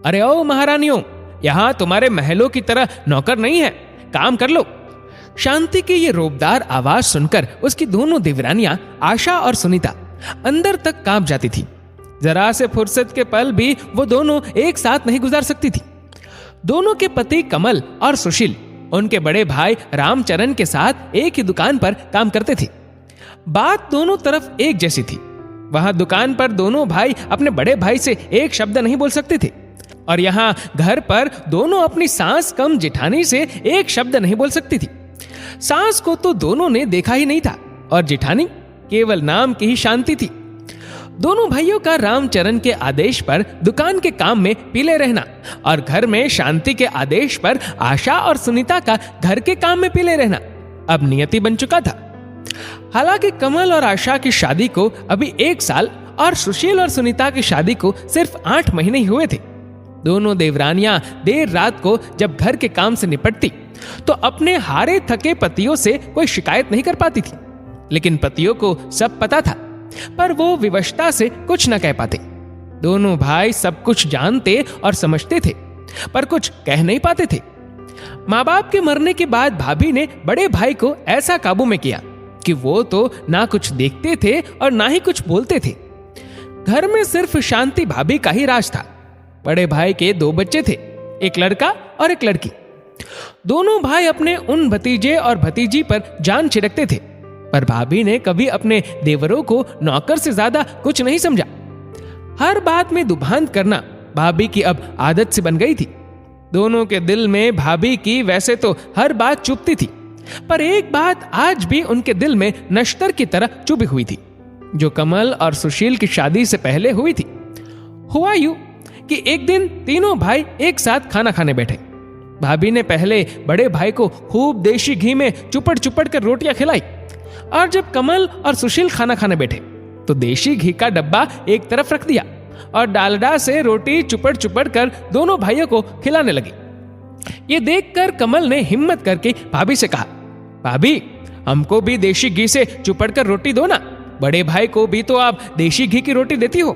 अरे ओ महारानियों, यहां तुम्हारे महलों की तरह नौकर नहीं है, काम कर लो। शांति की ये रोबदार आवाज सुनकर उसकी दोनों देवरानियां आशा और सुनीता अंदर तक कांप जाती थी। जरा से फुर्सत के पल भी वो दोनों एक साथ नहीं गुजार सकती थी। दोनों के पति कमल और सुशील उनके बड़े भाई रामचरण के साथ एक ही दुकान पर काम करते थे। बात दोनों तरफ एक जैसी थी। वहां दुकान पर दोनों भाई अपने बड़े भाई से एक शब्द नहीं बोल सकते थे, और यहाँ घर पर दोनों अपनी सास कम जेठानी से एक शब्द नहीं बोल सकती थी। सास को तो दोनों ने देखा ही नहीं था, और जेठानी केवल नाम की ही शांति थी। दोनों भाइयों का रामचरण के आदेश पर दुकान के काम में पीले रहना, और घर में शांति के आदेश पर आशा और सुनीता का घर के काम में पीले रहना अब नियति बन चुका था। हालांकि कमल और आशा की शादी को अभी 1 साल और सुशील और सुनीता की शादी को सिर्फ 8 महीने ही हुए थे। दोनों देवरानियां देर रात को जब घर के काम से निपटती तो अपने हारे थके पतियों से कोई शिकायत नहीं कर पाती थी, लेकिन पतियों को सब पता था, पर वो विवशता से कुछ न कह पाते। दोनों भाई सब कुछ जानते और समझते थे, पर कुछ कह नहीं पाते थे। माँ बाप के मरने के बाद भाभी ने बड़े भाई को ऐसा काबू में किया कि वो तो ना कुछ देखते थे और ना ही कुछ बोलते थे। घर में सिर्फ शांति भाभी का ही राज था। बड़े भाई के 2 बच्चे थे, एक लड़का और एक लड़की। दोनों भाई अपने उन भतीजे और भतीजी पर जान छिड़कते थे, पर भाभी ने कभी अपने देवरों को नौकर से ज्यादा कुछ नहीं समझा। हर बात में दुभान करना भाभी की अब आदत से बन गई थी। दोनों के दिल में भाभी की वैसे तो हर बात चुभती थी, पर एक बात आज भी उनके दिल में नश्तर की तरह चुभी हुई थी, जो कमल और सुशील की शादी से पहले हुई थी। हुआ यूं कि एक दिन तीनों भाई एक साथ खाना खाने बैठे। भाभी ने पहले बड़े भाई को खूब देशी घी में चुपड़ चुपड़ कर रोटियां खिलाई, और जब कमल और सुशील खाना खाने बैठे तो देशी घी का डब्बा एक तरफ रख दिया और डालडा से रोटी चुपड़ चुपड़ कर दोनों भाइयों को खिलाने लगी। ये देखकर कमल ने हिम्मत करके भाभी से कहा, भाभी हमको भी देशी घी से चुपड़ कर रोटी दो ना, बड़े भाई को भी तो आप देशी घी की रोटी देती हो।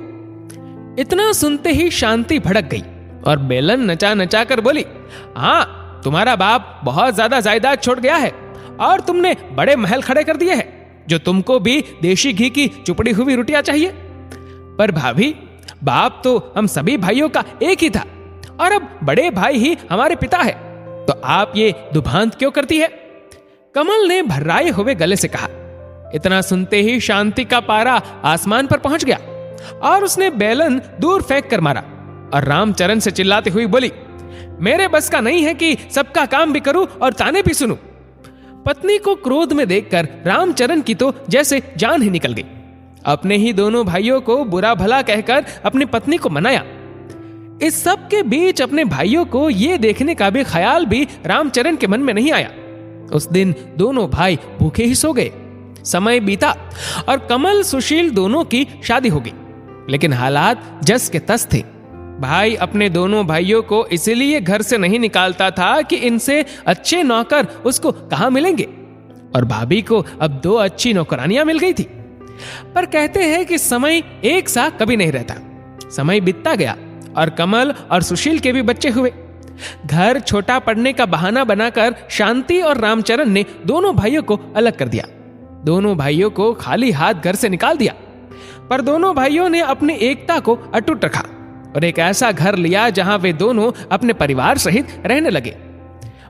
इतना सुनते ही शांति भड़क गई और बेलन नचा नचा कर बोली, हाँ तुम्हारा बाप बहुत ज्यादा जायदाद छोड़ गया है और तुमने बड़े महल खड़े कर दिए हैं, जो तुमको भी देशी घी की चुपड़ी हुई रोटियां चाहिए। पर भाभी, बाप तो हम सभी भाइयों का एक ही था और अब बड़े भाई ही हमारे पिता है, तो आप ये दुभांत क्यों करती है? कमल ने भर्राए हुए गले से कहा। इतना सुनते ही शांति का पारा आसमान पर पहुंच गया और उसने बेलन दूर फेंक कर मारा और रामचरण से चिल्लाती हुई बोली, मेरे बस का नहीं है कि सबका काम भी करूं और ताने भी सुनूं। पत्नी को क्रोध में देखकर रामचरण की तो जैसे जान ही निकल गई। अपने ही दोनों भाइयों को बुरा भला कहकर अपनी पत्नी को मनाया। इस सब के बीच अपने भाइयों को यह देखने का भी ख्याल भी रामचरण के मन में नहीं आया। उस दिन दोनों भाई भूखे ही सो गए। समय बीता और कमल सुशील दोनों की शादी हो गई, लेकिन हालात जस के तस थे। भाई अपने दोनों भाइयों को इसलिए घर से नहीं निकालता था कि इनसे अच्छे नौकर उसको कहां मिलेंगे, और भाभी को अब 2 अच्छी नौकरानियां मिल गई थी। पर कहते हैं कि समय एक सा कभी नहीं रहता। समय बीतता गया और कमल और सुशील के भी बच्चे हुए। घर छोटा पड़ने का बहाना बनाकर शांति और रामचरण ने दोनों भाइयों को अलग कर दिया। दोनों भाइयों को खाली हाथ घर से निकाल दिया, पर दोनों भाइयों ने अपनी एकता को अटूट रखा और एक ऐसा घर लिया जहां वे दोनों अपने परिवार सहित रहने लगे।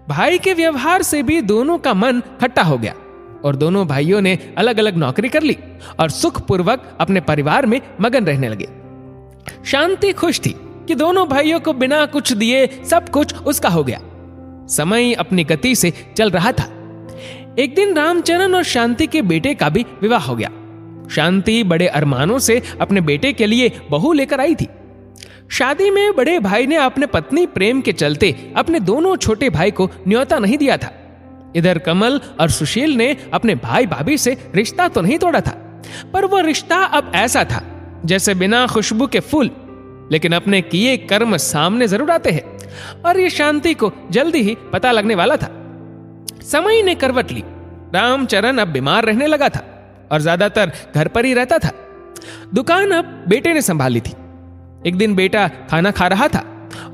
भाई के व्यवहार से भी दोनों का मन खट्टा हो गया और दोनों भाइयों ने अलग अलग नौकरी कर ली और सुखपूर्वक अपने परिवार में मगन रहने लगे। शांति खुश थी कि दोनों भाइयों को बिना कुछ दिए सब कुछ उसका हो गया। समय अपनी गति से चल रहा था। एक दिन रामचरण और शांति के बेटे का भी विवाह हो गया। शांति बड़े अरमानों से अपने बेटे के लिए बहू लेकर आई थी। शादी में बड़े भाई ने अपने पत्नी प्रेम के चलते अपने दोनों छोटे भाई को न्योता नहीं दिया था। इधर कमल और सुशील ने अपने भाई भाभी से रिश्ता तो नहीं तोड़ा था, पर वह रिश्ता अब ऐसा था जैसे बिना खुशबू के फूल, लेकिन अपने किए कर्म सामने जरूर आते हैं, और ये शांति को जल्दी ही पता लगने वाला था। समय ने करवट ली। रामचरण अब बीमार रहने लगा था और ज्यादातर घर पर ही रहता था। दुकान अब बेटे ने संभाली थी। एक दिन बेटा खाना खा रहा था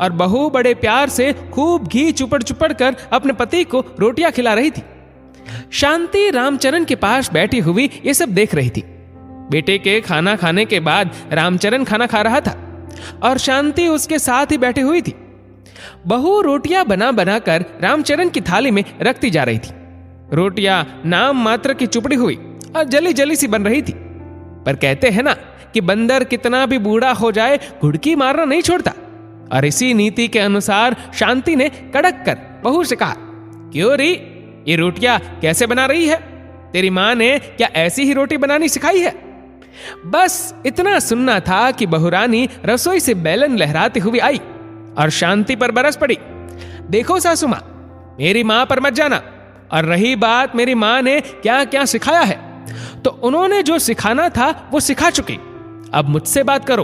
और बहू बड़े प्यार से खूब घी चुपड़ चुपड़ कर अपने पति को रोटियां खिला रही थी। शांति रामचरण के पास बैठी हुई ये सब देख रही थी। बेटे के खाना खाने के बाद रामचरण खाना खा रहा था और शांति उसके साथ ही बैठी हुई थी। बहू रोटियां बना बना कर रामचरण की थाली में रखती जा रही थी। रोटियां नाम मात्र की चुपड़ी हुई और जली जली सी बन रही थी। पर कहते हैं ना कि बंदर कितना भी बूढ़ा हो जाए घुड़की मारना नहीं छोड़ता। और इसी नीति के अनुसार शांति ने कड़क कर बहू से कहा, क्यों री, ये रोटियां कैसे बना रही है? तेरी मां ने क्या ऐसी ही रोटी बनानी सिखाई है? बस इतना सुनना था कि बहुरानी रसोई से बेलन लहराते हुए आई और शांति पर बरस पड़ी। देखो सासू मां, मेरी मां पर मत जाना। और रही बात मेरी मां ने क्या क्या सिखाया है, तो उन्होंने जो सिखाना था वो सिखा चुकी। अब मुझसे बात करो।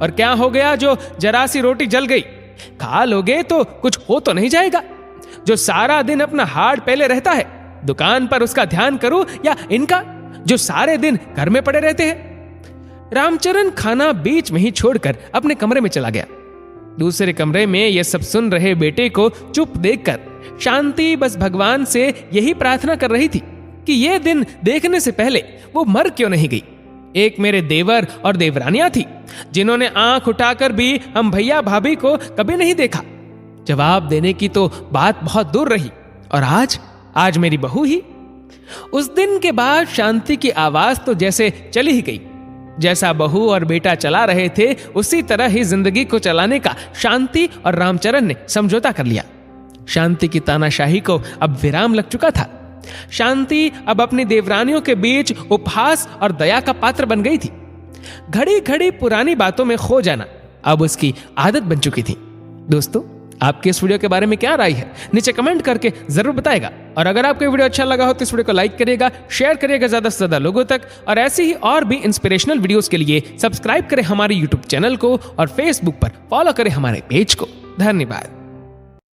और क्या हो गया जो जरा सी रोटी जल गई? खा लोगे तो कुछ हो तो नहीं जाएगा? जो सारा दिन अपना हाड़ पहले रहता है, दुकान पर उसका ध्यान करूं या इनका जो सारे दिन घर में पड़े रहते हैं? रामचरण खाना बीच में ही छोड़कर अपने कमरे में चला गया। दूसरे कमरे में यह सब सुन रहे बेटे को चुप देखकर शांति बस भगवान से यही प्रार्थना कर रही थी कि यह दिन देखने से पहले वो मर क्यों नहीं गई। एक मेरे देवर और देवरानियां थी जिन्होंने आंख उठाकर भी हम भैया भाभी को कभी नहीं देखा। जवाब देने की तो बात बहुत दूर रही, और आज मेरी बहू ही। उस दिन के बाद शांति की आवाज तो जैसे चली ही गई। जैसा बहू और बेटा चला रहे थे उसी तरह ही जिंदगी को चलाने का शांति और रामचरण ने समझौता कर लिया। शांति की तानाशाही को अब विराम लग चुका था। शांति अब अपनी देवरानियों के बीच उपहास और दया का पात्र बन गई थी। घड़ी घड़ी पुरानी बातों में खो जाना अब उसकी आदत बन चुकी थी। दोस्तों, आपके इस वीडियो के बारे में क्या राय है नीचे कमेंट करके जरूर बताएगा। और अगर आपको वीडियो अच्छा लगा हो तो इस वीडियो को लाइक करिएगा, शेयर करिएगा ज्यादा से ज्यादा लोगों तक। और ऐसी ही और भी इंस्पिरेशनल वीडियोस के लिए सब्सक्राइब करें हमारे यूट्यूब चैनल को और फेसबुक पर फॉलो करें हमारे पेज को। धन्यवाद।